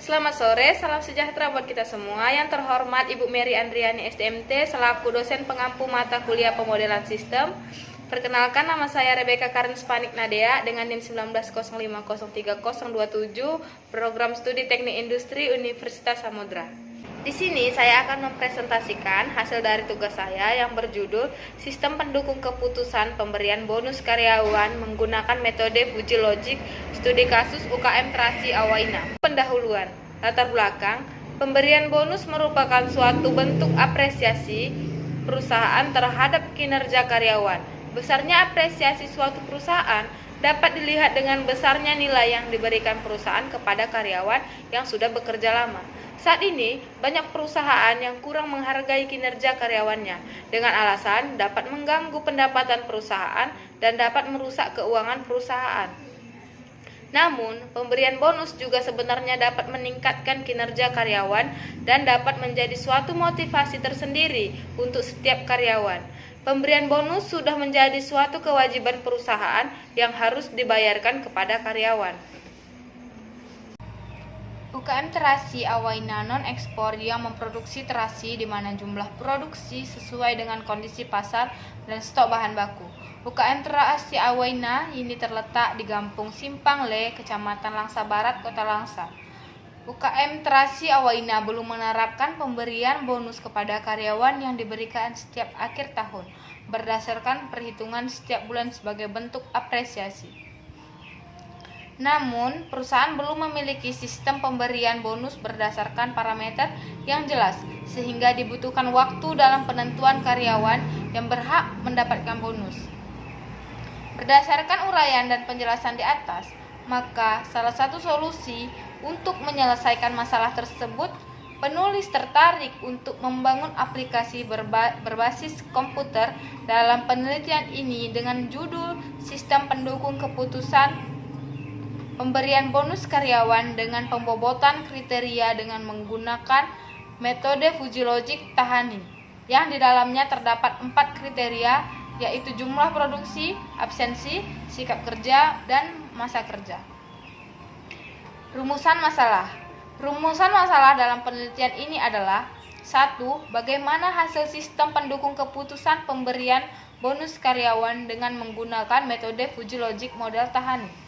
Selamat sore, salam sejahtera buat kita semua. Yang terhormat Ibu Mary Andriani SDMT selaku dosen pengampu mata kuliah pemodelan sistem. Perkenalkan, nama saya Rebecca Karin Spanik Nadea dengan NIM 1905030027, program studi teknik industri Universitas Samudra. Di sini saya akan mempresentasikan hasil dari tugas saya yang berjudul Sistem Pendukung Keputusan Pemberian Bonus Karyawan Menggunakan Metode Fuji Logic Studi Kasus UKM Terasi Awaina. Pendahuluan. Latar belakang, pemberian bonus merupakan suatu bentuk apresiasi perusahaan terhadap kinerja karyawan. Besarnya apresiasi suatu perusahaan dapat dilihat dengan besarnya nilai yang diberikan perusahaan kepada karyawan yang sudah bekerja lama. Saat ini, banyak perusahaan yang kurang menghargai kinerja karyawannya dengan alasan dapat mengganggu pendapatan perusahaan dan dapat merusak keuangan perusahaan. Namun, pemberian bonus juga sebenarnya dapat meningkatkan kinerja karyawan dan dapat menjadi suatu motivasi tersendiri untuk setiap karyawan. Pemberian bonus sudah menjadi suatu kewajiban perusahaan yang harus dibayarkan kepada karyawan. UKM Terasi Awaina non-ekspor yang memproduksi terasi di mana jumlah produksi sesuai dengan kondisi pasar dan stok bahan baku. UKM Terasi Awaina ini terletak di Gampung Simpang Le, Kecamatan Langsa Barat, Kota Langsa. UKM Terasi Awaina belum menerapkan pemberian bonus kepada karyawan yang diberikan setiap akhir tahun berdasarkan perhitungan setiap bulan sebagai bentuk apresiasi. Namun, perusahaan belum memiliki sistem pemberian bonus berdasarkan parameter yang jelas, sehingga dibutuhkan waktu dalam penentuan karyawan yang berhak mendapatkan bonus. Berdasarkan uraian dan penjelasan di atas, maka salah satu solusi untuk menyelesaikan masalah tersebut, penulis tertarik untuk membangun aplikasi berbasis komputer dalam penelitian ini dengan judul Sistem Pendukung Keputusan Pemberian Bonus Karyawan dengan Pembobotan Kriteria dengan menggunakan metode Fuji Logic Tahani, yang di dalamnya terdapat 4 kriteria, yaitu jumlah produksi, absensi, sikap kerja, dan masa kerja. Rumusan masalah. Rumusan masalah dalam penelitian ini adalah: 1. Bagaimana hasil sistem pendukung keputusan pemberian bonus karyawan dengan menggunakan metode Fuji Logic model Tahani.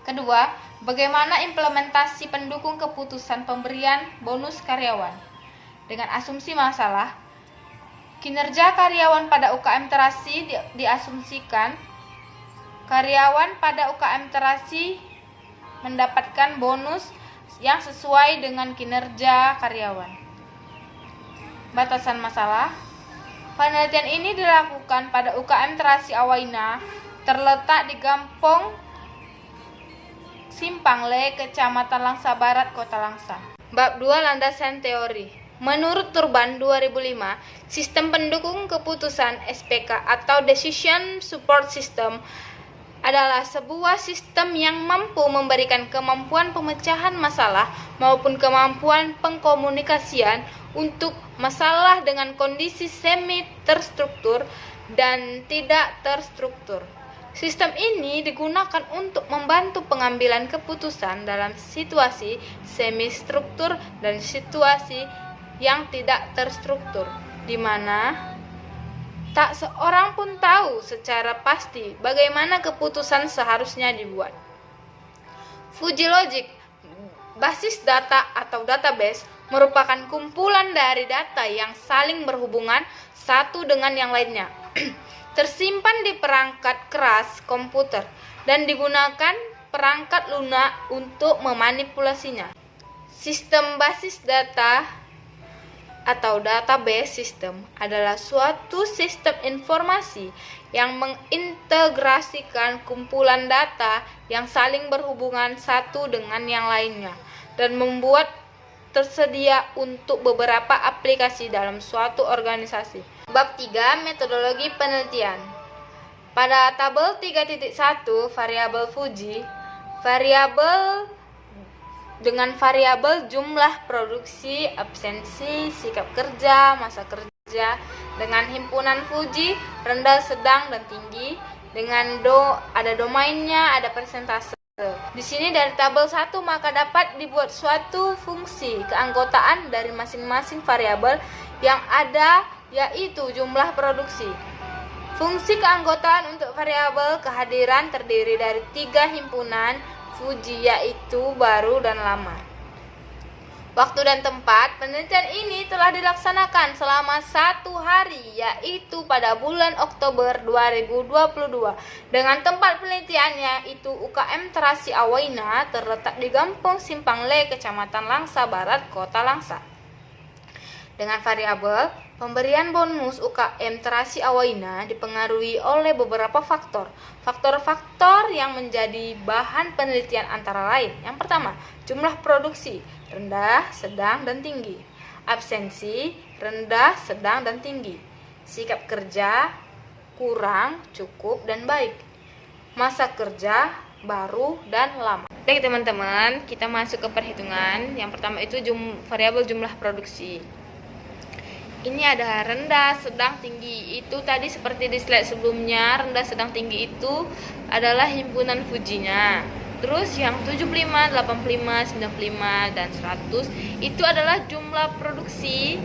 Kedua, bagaimana implementasi pendukung keputusan pemberian bonus karyawan. Dengan asumsi masalah, kinerja karyawan pada UKM Terasi diasumsikan karyawan pada UKM Terasi mendapatkan bonus yang sesuai dengan kinerja karyawan. Batasan masalah. Penelitian ini dilakukan pada UKM Terasi Awaina, terletak di Gampong Simpang Le, Kecamatan Langsa Barat, Kota Langsa. Bab 2, landasan teori. Menurut Turban 2005, sistem pendukung keputusan SPK atau Decision Support System adalah sebuah sistem yang mampu memberikan kemampuan pemecahan masalah maupun kemampuan pengkomunikasian untuk masalah dengan kondisi semi terstruktur dan tidak terstruktur. Sistem ini digunakan untuk membantu pengambilan keputusan dalam situasi semi-struktur dan situasi yang tidak terstruktur, di mana tak seorang pun tahu secara pasti bagaimana keputusan seharusnya dibuat. Fuji Logic, basis data atau database, merupakan kumpulan dari data yang saling berhubungan satu dengan yang lainnya. Tersimpan di perangkat keras komputer dan digunakan perangkat lunak untuk memanipulasinya. Sistem basis data atau database system adalah suatu sistem informasi yang mengintegrasikan kumpulan data yang saling berhubungan satu dengan yang lainnya dan membuat tersedia untuk beberapa aplikasi dalam suatu organisasi. Bab 3, metodologi penelitian. Pada tabel 3.1 variabel Fuji, variabel dengan variabel jumlah produksi, absensi, sikap kerja, masa kerja dengan himpunan Fuji rendah, sedang, dan tinggi. Dengan ada domainnya, ada persentase. Di sini dari tabel 1 maka dapat dibuat suatu fungsi keanggotaan dari masing-masing variabel yang ada, yaitu jumlah produksi. Fungsi keanggotaan untuk variabel kehadiran terdiri dari 3 himpunan Fuji, yaitu baru dan lama. Waktu dan tempat penelitian ini telah dilaksanakan selama 1 hari, yaitu pada bulan Oktober 2022. Dengan tempat penelitiannya itu UKM Terasi Awaina, terletak di Gampong Simpang Le, Kecamatan Langsa Barat, Kota Langsa. Dengan variabel, pemberian bonus UKM Terasi Awaina dipengaruhi oleh beberapa faktor. Faktor-faktor yang menjadi bahan penelitian antara lain: yang pertama, jumlah produksi rendah, sedang, dan tinggi. Absensi rendah, sedang, dan tinggi. Sikap kerja kurang, cukup, dan baik. Masa kerja baru dan lama. Baik teman-teman, kita masuk ke perhitungan. Yang pertama itu variabel jumlah produksi. Ini ada rendah, sedang, tinggi. Itu tadi seperti di slide sebelumnya, rendah, sedang, tinggi itu adalah himpunan Fujinya. Terus yang 75, 85, 95, dan 100 itu adalah jumlah produksi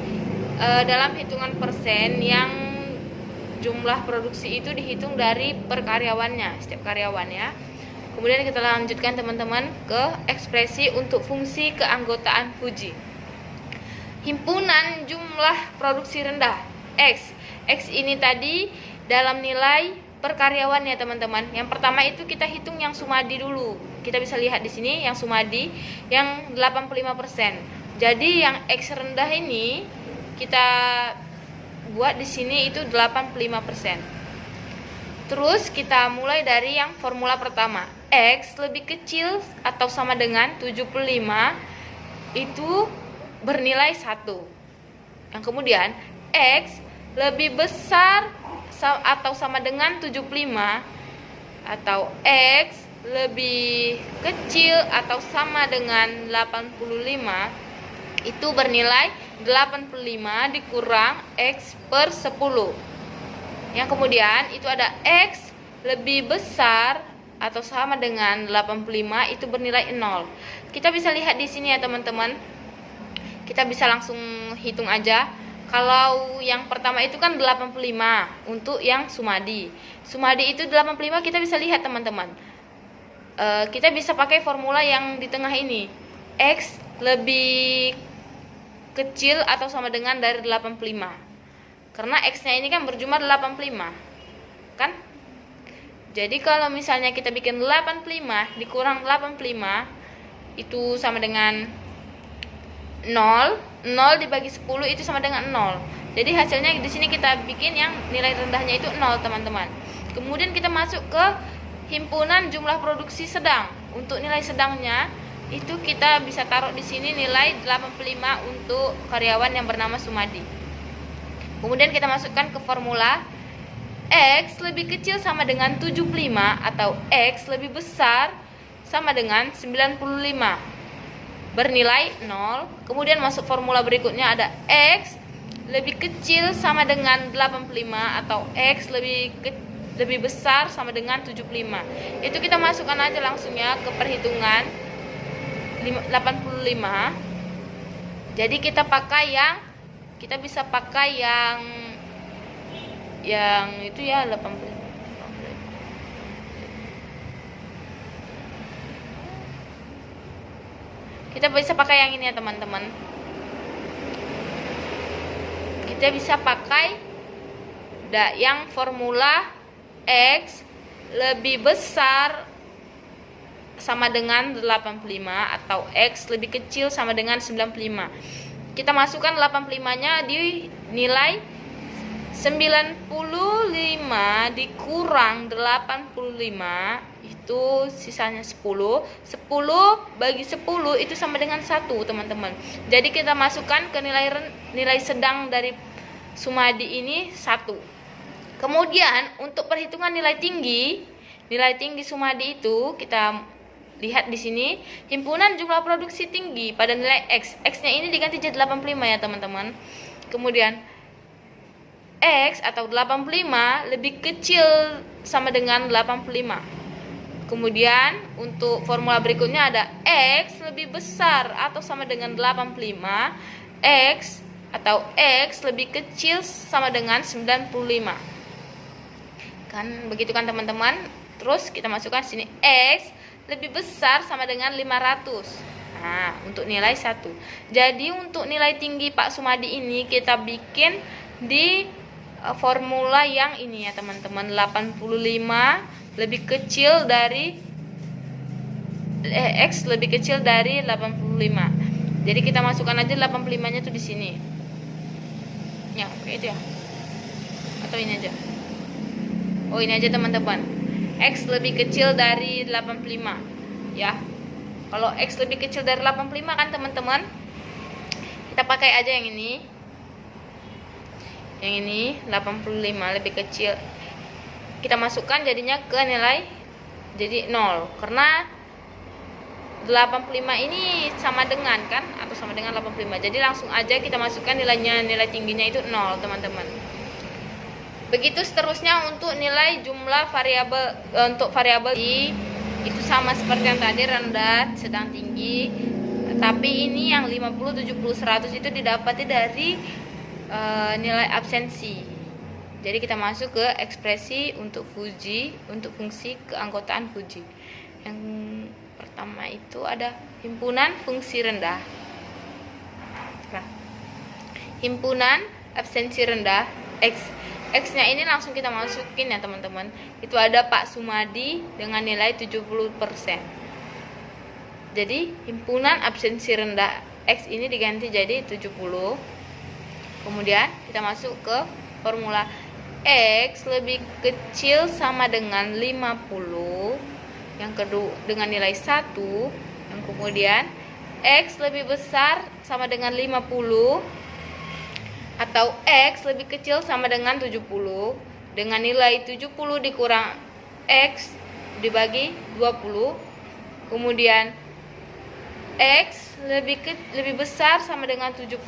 dalam hitungan persen, yang jumlah produksi itu dihitung dari per karyawannya, setiap karyawan ya. Kemudian kita lanjutkan teman-teman ke ekspresi untuk fungsi keanggotaan Fuji. Himpunan jumlah produksi rendah X. X ini tadi dalam nilai per karyawan ya teman-teman. Yang pertama itu kita hitung yang Sumadi dulu. Kita bisa lihat di sini yang Sumadi yang 85%. Jadi yang X rendah ini kita buat di sini itu 85%. Terus kita mulai dari yang formula pertama. X lebih kecil atau sama dengan 75 itu bernilai 1. Yang kemudian X lebih besar atau sama dengan 75 atau X lebih kecil atau sama dengan 85 itu bernilai 85 dikurang X per 10. Yang kemudian itu ada X lebih besar atau sama dengan 85 itu bernilai 0. Kita bisa lihat di sini ya teman-teman. Kita bisa langsung hitung aja. Kalau yang pertama itu kan 85 untuk yang Sumadi. Sumadi itu 85, kita bisa lihat teman-teman. Kita bisa pakai formula yang di tengah ini. X lebih kecil atau sama dengan dari 85. Karena X-nya ini kan berjumlah 85. Kan? Jadi kalau misalnya kita bikin 85 dikurang 85 itu sama dengan 0 dibagi 10 itu sama dengan 0. Jadi hasilnya di sini kita bikin yang nilai rendahnya itu 0 teman-teman. Kemudian kita masuk ke himpunan jumlah produksi sedang. Untuk nilai sedangnya itu kita bisa taruh di sini nilai 85 untuk karyawan yang bernama Sumadi. Kemudian kita masukkan ke formula X lebih kecil sama dengan 75 atau X lebih besar sama dengan 95. Bernilai 0. Kemudian masuk formula berikutnya ada X lebih kecil sama dengan 85 atau X lebih besar sama dengan 75. Itu kita masukkan aja langsung ya ke perhitungan 85. Jadi kita bisa pakai yang itu ya 85. Kita bisa pakai yang ini ya teman-teman. Kita bisa pakai yang formula X lebih besar sama dengan 85 atau X lebih kecil sama dengan 95. Kita masukkan 85-nya di nilai 95 dikurang 85 itu sisanya 10. 10 bagi 10 itu sama dengan 1 teman-teman. Jadi kita masukkan ke nilai sedang dari Sumadi ini 1. Kemudian untuk perhitungan nilai tinggi Sumadi itu kita lihat di sini himpunan jumlah produksi tinggi pada nilai X. X-nya ini diganti jadi 85 ya teman-teman. Kemudian X atau 85 lebih kecil sama dengan 85. Kemudian untuk formula berikutnya ada X lebih besar atau sama dengan 85, X atau X lebih kecil sama dengan 95. Kan begitu kan teman-teman? Terus kita masukkan sini X lebih besar sama dengan 500. Nah, untuk nilai 1. Jadi untuk nilai tinggi Pak Sumadi ini kita bikin di formula yang ini ya teman-teman. 85 lebih kecil dari X lebih kecil dari 85. Jadi kita masukkan aja 85-nya tuh di sini. Ya, kayak itu ya. Atau ini aja. Oh, ini aja teman-teman. X lebih kecil dari 85. Ya. Kalau X lebih kecil dari 85 kan teman-teman, kita pakai aja yang ini. Yang ini 85 lebih kecil. Kita masukkan jadinya ke nilai jadi 0. Karena 85 ini sama dengan kan, atau sama dengan 85. Jadi langsung aja kita masukkan nilainya, nilai tingginya itu 0 teman-teman. Begitu seterusnya untuk nilai jumlah variabel. Untuk variabel itu sama seperti yang tadi, rendah, sedang, tinggi. Tapi ini yang 50, 70, 100 itu didapati dari nilai absensi. Jadi kita masuk ke ekspresi untuk fungsi keanggotaan Fuji. Yang pertama itu ada himpunan fungsi rendah. Nah, himpunan absensi rendah X. X-nya ini langsung kita masukin ya teman-teman. Itu ada Pak Sumadi dengan nilai 70%. Jadi himpunan absensi rendah X ini diganti jadi 70. Kemudian kita masuk ke formula X lebih kecil sama dengan 50. Yang kedua dengan nilai 1. Yang kemudian X lebih besar sama dengan 50 atau X lebih kecil sama dengan 70 dengan nilai 70 dikurang X dibagi 20. Kemudian X lebih besar sama dengan 70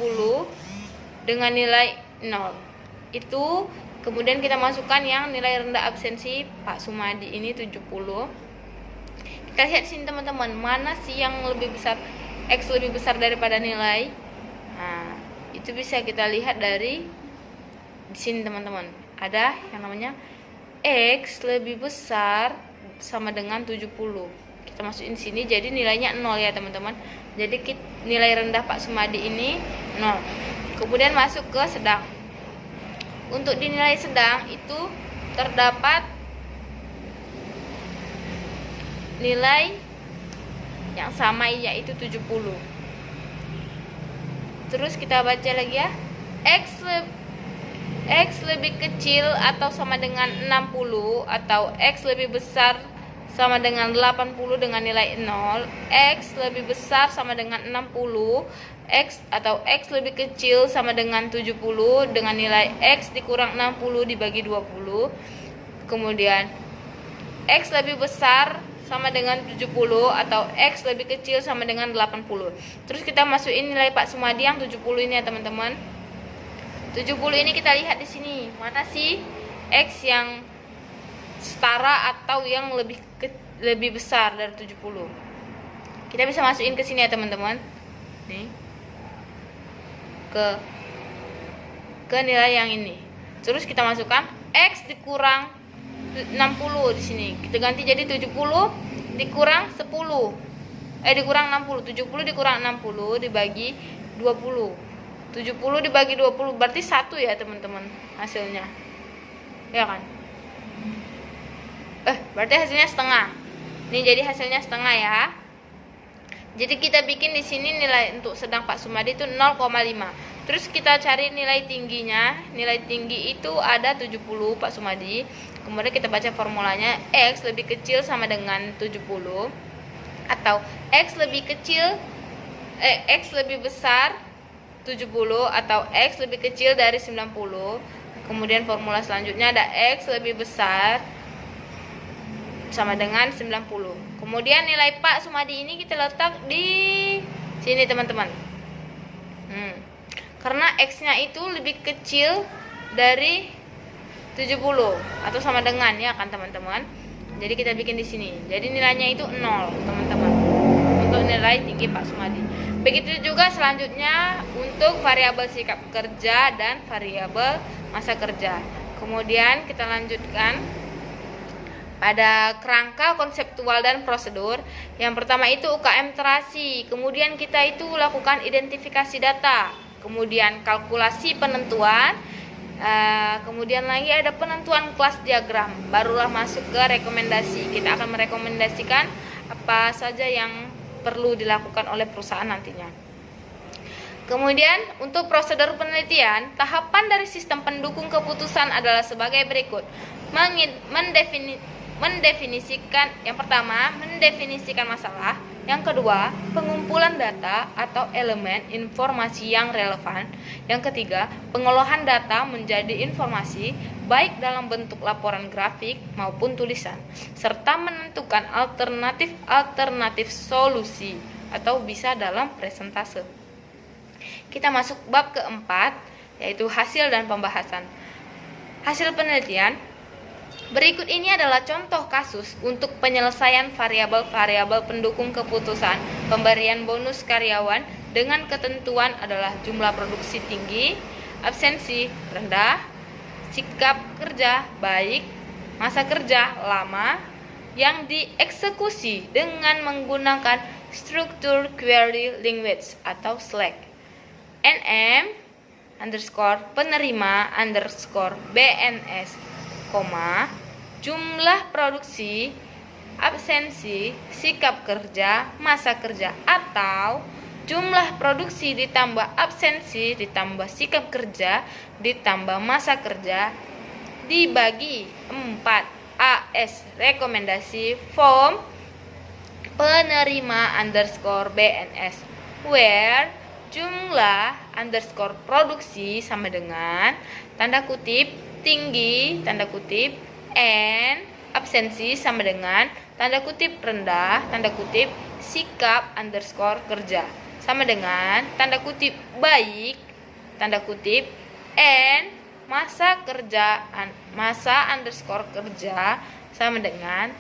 dengan nilai 0. Itu kemudian kita masukkan yang nilai rendah absensi Pak Sumadi ini 70. Kita lihat sini teman-teman, mana sih yang lebih besar, X lebih besar daripada nilai. Nah, itu bisa kita lihat dari di sini teman-teman. Ada yang namanya X lebih besar sama dengan 70. Kita masukin sini jadi nilainya 0 ya teman-teman. Jadi nilai rendah Pak Sumadi ini 0. Kemudian masuk ke sedang. Untuk di nilai sedang itu terdapat nilai yang sama yaitu 70. Terus kita baca lagi ya. X lebih kecil atau sama dengan 60 atau X lebih besar sama dengan 80 dengan nilai 0. X lebih besar sama dengan 60. X atau X lebih kecil sama dengan 70 dengan nilai X dikurang 60 dibagi 20. Kemudian X lebih besar sama dengan 70 atau X lebih kecil sama dengan 80. Terus kita masukin nilai Pak Sumadi yang 70 ini ya teman-teman. 70 ini kita lihat di sini. Mana sih X yang setara atau yang lebih besar dari 70? Kita bisa masukin ke sini ya teman-teman. Nih. Ke nilai yang ini. Terus kita masukkan X dikurang 60 di sini. Kita ganti jadi 70 dikurang 10. Dikurang 60. 70 dikurang 60 dibagi 20. 70 dibagi 20 berarti 1 ya teman-teman hasilnya. Ya kan? Berarti hasilnya setengah. Ini jadi hasilnya setengah ya. Jadi kita bikin di sini nilai untuk sedang Pak Sumadi itu 0,5. Terus kita cari nilai tingginya. Nilai tinggi itu ada 70 Pak Sumadi. Kemudian kita baca formulanya, X lebih kecil sama dengan 70 atau X lebih besar 70 atau X lebih kecil dari 90. Kemudian formula selanjutnya ada X lebih besar sama dengan 90. Kemudian nilai Pak Sumadi ini kita letak di sini teman-teman. Karena X-nya itu lebih kecil dari 70 atau sama dengan ya kan teman-teman. Jadi kita bikin di sini. Jadi nilainya itu 0, teman-teman. Untuk nilai tinggi Pak Sumadi. Begitu juga selanjutnya untuk variabel sikap kerja dan variabel masa kerja. Kemudian kita lanjutkan pada kerangka konseptual dan prosedur. Yang pertama itu UKM terasi. Kemudian kita itu lakukan identifikasi data. Kemudian kalkulasi penentuan. Kemudian lagi ada penentuan kelas diagram. Barulah masuk ke rekomendasi. Kita akan merekomendasikan apa saja yang perlu dilakukan oleh perusahaan nantinya. Kemudian untuk prosedur penelitian, tahapan dari sistem pendukung keputusan adalah sebagai berikut. Mendefinisikan, yang pertama, mendefinisikan masalah. Yang kedua, pengumpulan data atau elemen informasi yang relevan. Yang ketiga, pengolahan data menjadi informasi baik dalam bentuk laporan grafik maupun tulisan, serta menentukan alternatif solusi atau bisa dalam presentase. Kita masuk bab keempat, yaitu hasil dan pembahasan. Hasil penelitian. Berikut ini adalah contoh kasus untuk penyelesaian variabel-variabel pendukung keputusan pemberian bonus karyawan dengan ketentuan adalah jumlah produksi tinggi, absensi rendah, sikap kerja baik, masa kerja lama yang dieksekusi dengan menggunakan struktur query language atau SLAC. NM underscore penerima underscore BNS, jumlah produksi, absensi, sikap kerja, masa kerja, atau jumlah produksi ditambah absensi ditambah sikap kerja ditambah masa kerja dibagi 4 AS rekomendasi form penerima underscore BNS where jumlah underscore produksi sama dengan tanda kutip tinggi tanda kutip N absensi sama dengan tanda kutip rendah tanda kutip sikap underscore kerja sama dengan tanda kutip baik tanda kutip N masa underscore kerja sama dengan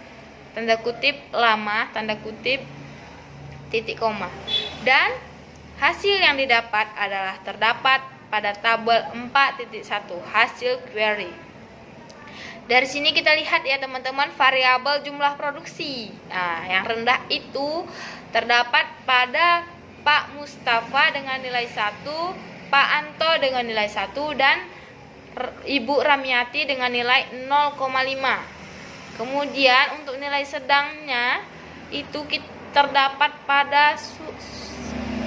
tanda kutip lama tanda kutip titik koma. Dan hasil yang didapat adalah terdapat pada tabel 4.1 hasil query. Dari sini kita lihat ya teman-teman variabel jumlah produksi. Nah, yang rendah itu terdapat pada Pak Mustafa dengan nilai 1, Pak Anto dengan nilai 1, dan Ibu Ramiati dengan nilai 0,5. Kemudian untuk nilai sedangnya itu terdapat pada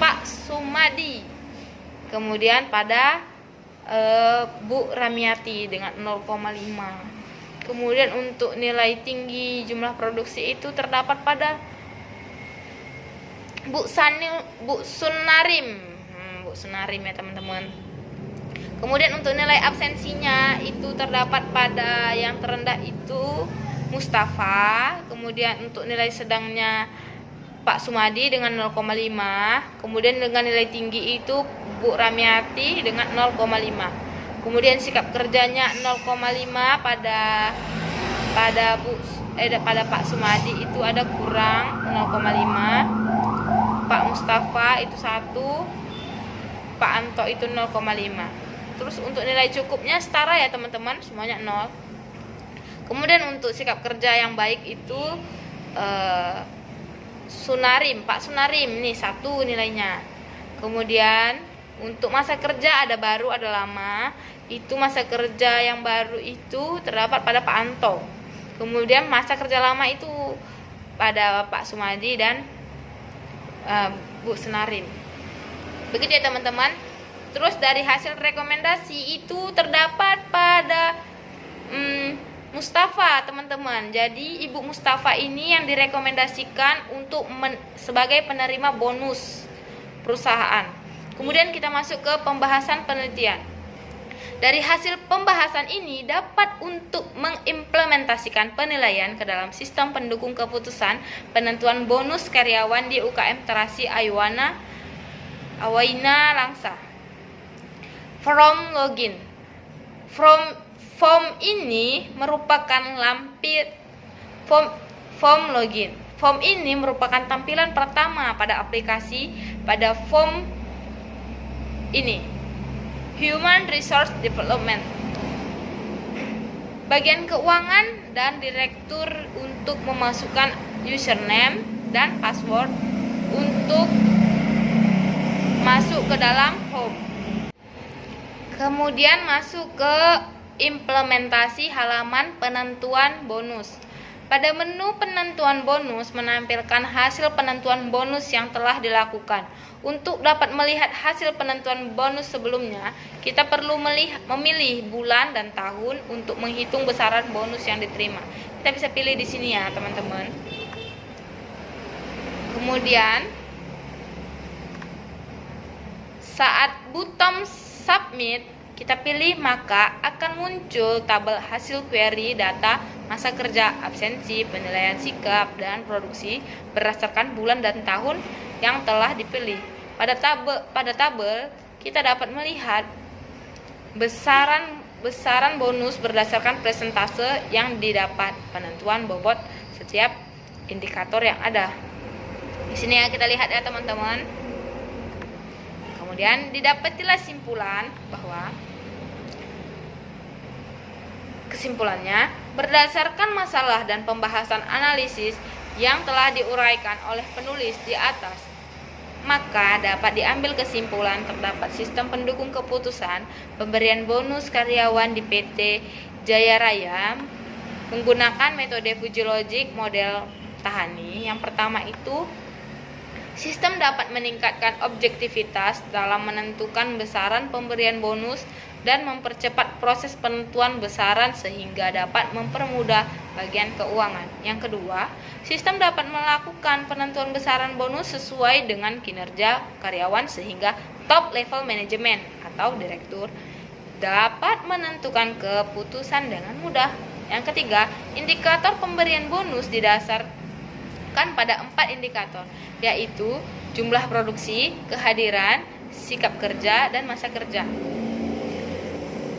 Pak Sumadi. Kemudian pada Bu Ramiati dengan 0,5. Kemudian untuk nilai tinggi jumlah produksi itu terdapat pada Bu Sunarim. Bu Sunarim ya teman-teman. Kemudian untuk nilai absensinya itu terdapat pada yang terendah itu Mustafa. Kemudian untuk nilai sedangnya Pak Sumadi dengan 0,5. Kemudian dengan nilai tinggi itu Bu Ramiati dengan 0,5. Kemudian sikap kerjanya 0,5 pada Pak Sumadi itu ada kurang 0,5. Pak Mustafa itu 1, Pak Anto itu 0,5. Terus untuk nilai cukupnya setara ya teman-teman, semuanya 0. Kemudian untuk sikap kerja yang baik itu Sunarim, Pak Sunarim nih 1 nilainya. Kemudian untuk masa kerja ada baru ada lama. Itu masa kerja yang baru itu terdapat pada Pak Anto. Kemudian masa kerja lama itu pada Pak Sumadi dan Bu Sunarim. Begitu ya teman-teman. Terus dari hasil rekomendasi itu terdapat pada Mustafa teman-teman. Jadi Ibu Mustafa ini yang direkomendasikan untuk sebagai penerima bonus perusahaan. Kemudian kita masuk ke pembahasan penelitian. Dari hasil pembahasan ini dapat untuk mengimplementasikan penilaian ke dalam sistem pendukung keputusan penentuan bonus karyawan di UKM Terasi Awaina Langsa. From login. Form ini merupakan Form login. Form ini merupakan tampilan pertama pada aplikasi pada form ini, Human Resource Development. Bagian keuangan dan direktur untuk memasukkan username dan password untuk masuk ke dalam home. Kemudian masuk ke implementasi halaman penentuan bonus. Pada menu penentuan bonus menampilkan hasil penentuan bonus yang telah dilakukan. Untuk dapat melihat hasil penentuan bonus sebelumnya, kita perlu memilih bulan dan tahun untuk menghitung besaran bonus yang diterima. Kita bisa pilih di sini ya, teman-teman. Kemudian saat button submit kita pilih, maka akan muncul tabel hasil query data masa kerja, absensi, penilaian sikap, dan produksi berdasarkan bulan dan tahun yang telah dipilih. Pada tabel kita dapat melihat besaran bonus berdasarkan persentase yang didapat, penentuan bobot setiap indikator yang ada. Di sini ya kita lihat ya teman-teman. Kemudian didapatilah kesimpulannya berdasarkan masalah dan pembahasan analisis yang telah diuraikan oleh penulis di atas, maka dapat diambil kesimpulan terdapat sistem pendukung keputusan pemberian bonus karyawan di PT Jaya Raya menggunakan metode Fujilogic model Tahani. Yang pertama itu, sistem dapat meningkatkan objektivitas dalam menentukan besaran pemberian bonus dan mempercepat proses penentuan besaran sehingga dapat mempermudah bagian keuangan. Yang kedua, sistem dapat melakukan penentuan besaran bonus sesuai dengan kinerja karyawan sehingga top level manajemen atau direktur dapat menentukan keputusan dengan mudah. Yang ketiga, indikator pemberian bonus didasarkan pada 4 indikator, yaitu jumlah produksi, kehadiran, sikap kerja, dan masa kerja.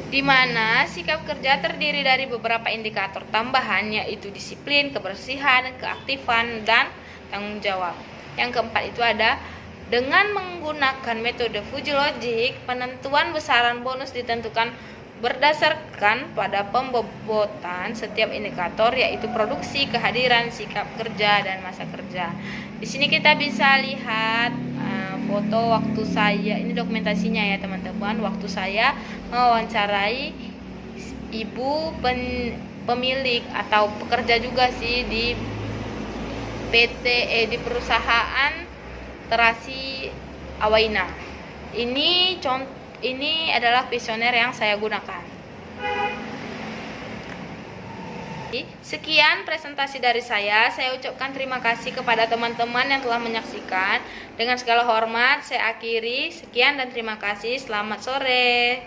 Di mana sikap kerja terdiri dari beberapa indikator tambahan, yaitu disiplin, kebersihan, keaktifan, dan tanggung jawab. Yang keempat itu ada, dengan menggunakan metode Fujilogic, penentuan besaran bonus ditentukan berdasarkan pada pembobotan setiap indikator, yaitu produksi, kehadiran, sikap kerja, dan masa kerja. Di sini kita bisa lihat foto waktu saya, ini dokumentasinya ya teman-teman, waktu saya mewawancarai ibu pemilik atau pekerja juga sih di di perusahaan Terasi Awaina. Ini adalah kuesioner yang saya gunakan. Sekian presentasi dari saya ucapkan terima kasih kepada teman-teman yang telah menyaksikan. Dengan segala hormat saya akhiri, sekian dan terima kasih, selamat sore.